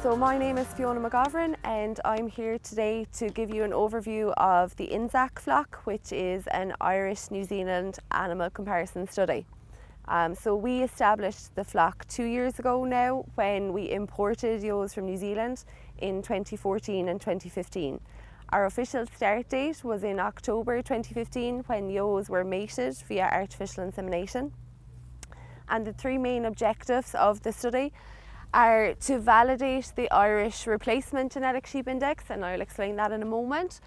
So my name is Fiona McGovern and I'm here today to give you an overview of the Teagasc flock, which is an Irish-New Zealand animal comparison study. So we established the flock 2 years ago now when we imported ewes from New Zealand in 2014 and 2015. Our official start date was in October 2015 when ewes were mated via artificial insemination. And the three main objectives of the study are to validate the Irish replacement genetic sheep index, and I'll explain that in a moment,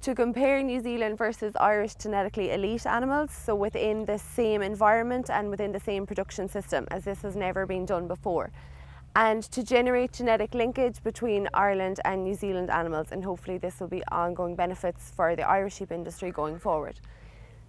to compare New Zealand versus Irish genetically elite animals, so within the same environment and within the same production system, as this has never been done before, and to generate genetic linkage between Ireland and New Zealand animals, and hopefully this will be ongoing benefits for the Irish sheep industry going forward.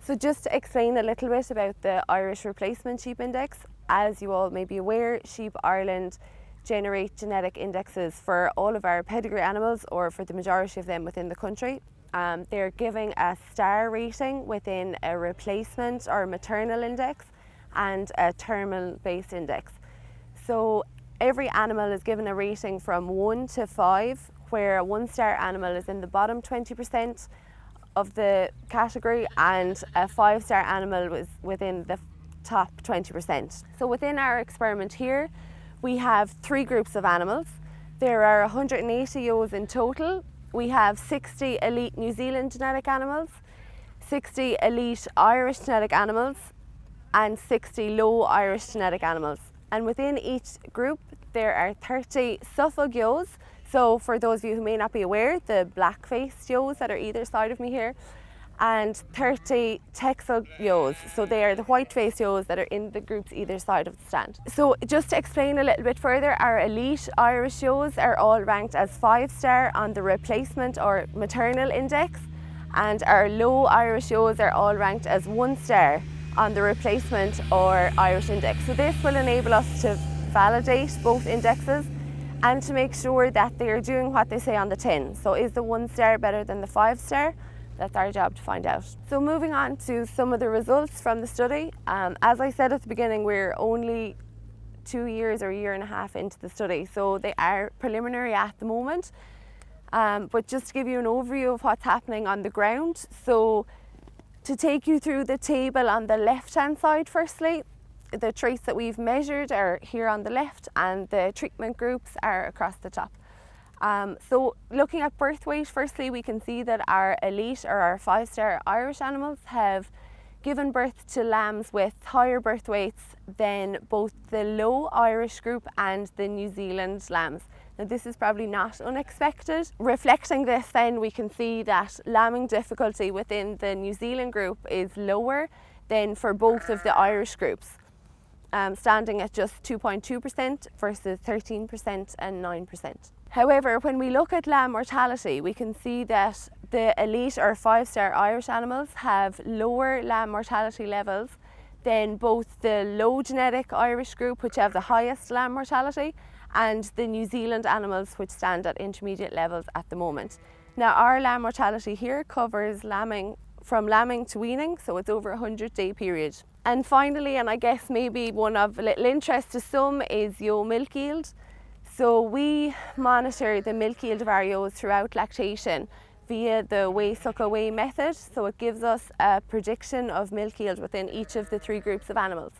So just to explain a little bit about the Irish replacement sheep index, as you all may be aware, Sheep Ireland generate genetic indexes for all of our pedigree animals, or for the majority of them within the country. They're giving a star rating within a replacement or maternal index and a terminal based index. So every animal is given a rating from 1 to 5, where a 1-star animal is in the bottom 20% of the category and a 5-star animal was within the top 20%. So within our experiment here, we have 3 groups of animals. There are 180 ewes in total. We have 60 elite New Zealand genetic animals, 60 elite Irish genetic animals, and 60 low Irish genetic animals. And within each group, there are 30 Suffolk ewes. So for those of you who may not be aware, the black-faced ewes that are either side of me here, and 30 Teagasc ewes. So they are the white-faced ewes that are in the groups either side of the stand. So just to explain a little bit further, our elite Irish ewes are all ranked as 5-star on the replacement or maternal index, and our low Irish ewes are all ranked as 1-star on the replacement or Irish index. So this will enable us to validate both indexes and to make sure that they are doing what they say on the tin. So is the 1-star better than the 5-star? That's our job to find out. So moving on to some of the results from the study. As I said at the beginning, we're only 2 years or a year and a half into the study, so they are preliminary at the moment. But just to give you an overview of what's happening on the ground. So to take you through the table on the left-hand side firstly, the traits that we've measured are here on the left and the treatment groups are across the top. So looking at birth weight, firstly we can see that our elite or our 5-star Irish animals have given birth to lambs with higher birth weights than both the low Irish group and the New Zealand lambs. Now this is probably not unexpected. Reflecting this then, we can see that lambing difficulty within the New Zealand group is lower than for both of the Irish groups, standing at just 2.2% versus 13% and 9%. However, when we look at lamb mortality, we can see that the elite or 5-star Irish animals have lower lamb mortality levels than both the low genetic Irish group, which have the highest lamb mortality, and the New Zealand animals, which stand at intermediate levels at the moment. Now our lamb mortality here covers lambing from lambing to weaning, so it's over a 100-day period. And finally, and I guess maybe one of little interest to some, is ewe milk yield. So we monitor the milk yield of our ewes throughout lactation via the weigh suckle weigh method. So it gives us a prediction of milk yield within each of the 3 groups of animals.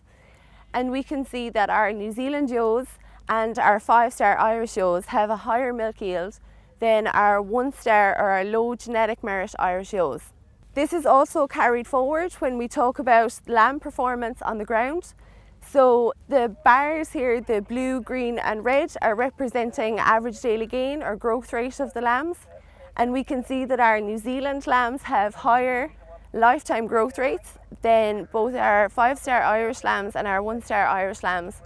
And we can see that our New Zealand ewes and our 5-star Irish ewes have a higher milk yield than our 1-star or our low genetic merit Irish ewes. This is also carried forward when we talk about lamb performance on the ground. So the bars here, the blue, green and red, are representing average daily gain or growth rate of the lambs. And we can see that our New Zealand lambs have higher lifetime growth rates than both our 5-star Irish lambs and our 1-star Irish lambs.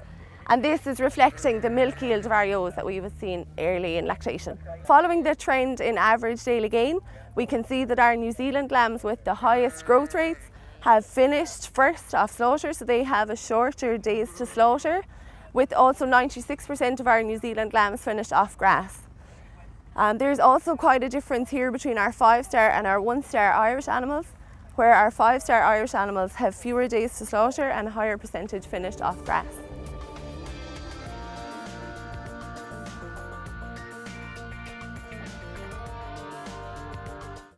And this is reflecting the milk yield of our ewes that we've seen early in lactation. Following the trend in average daily gain, we can see that our New Zealand lambs with the highest growth rates have finished first off slaughter, so they have a shorter days to slaughter, with also 96% of our New Zealand lambs finished off grass. There's also quite a difference here between our 5-star and our 1-star Irish animals, where our 5-star Irish animals have fewer days to slaughter and a higher percentage finished off grass.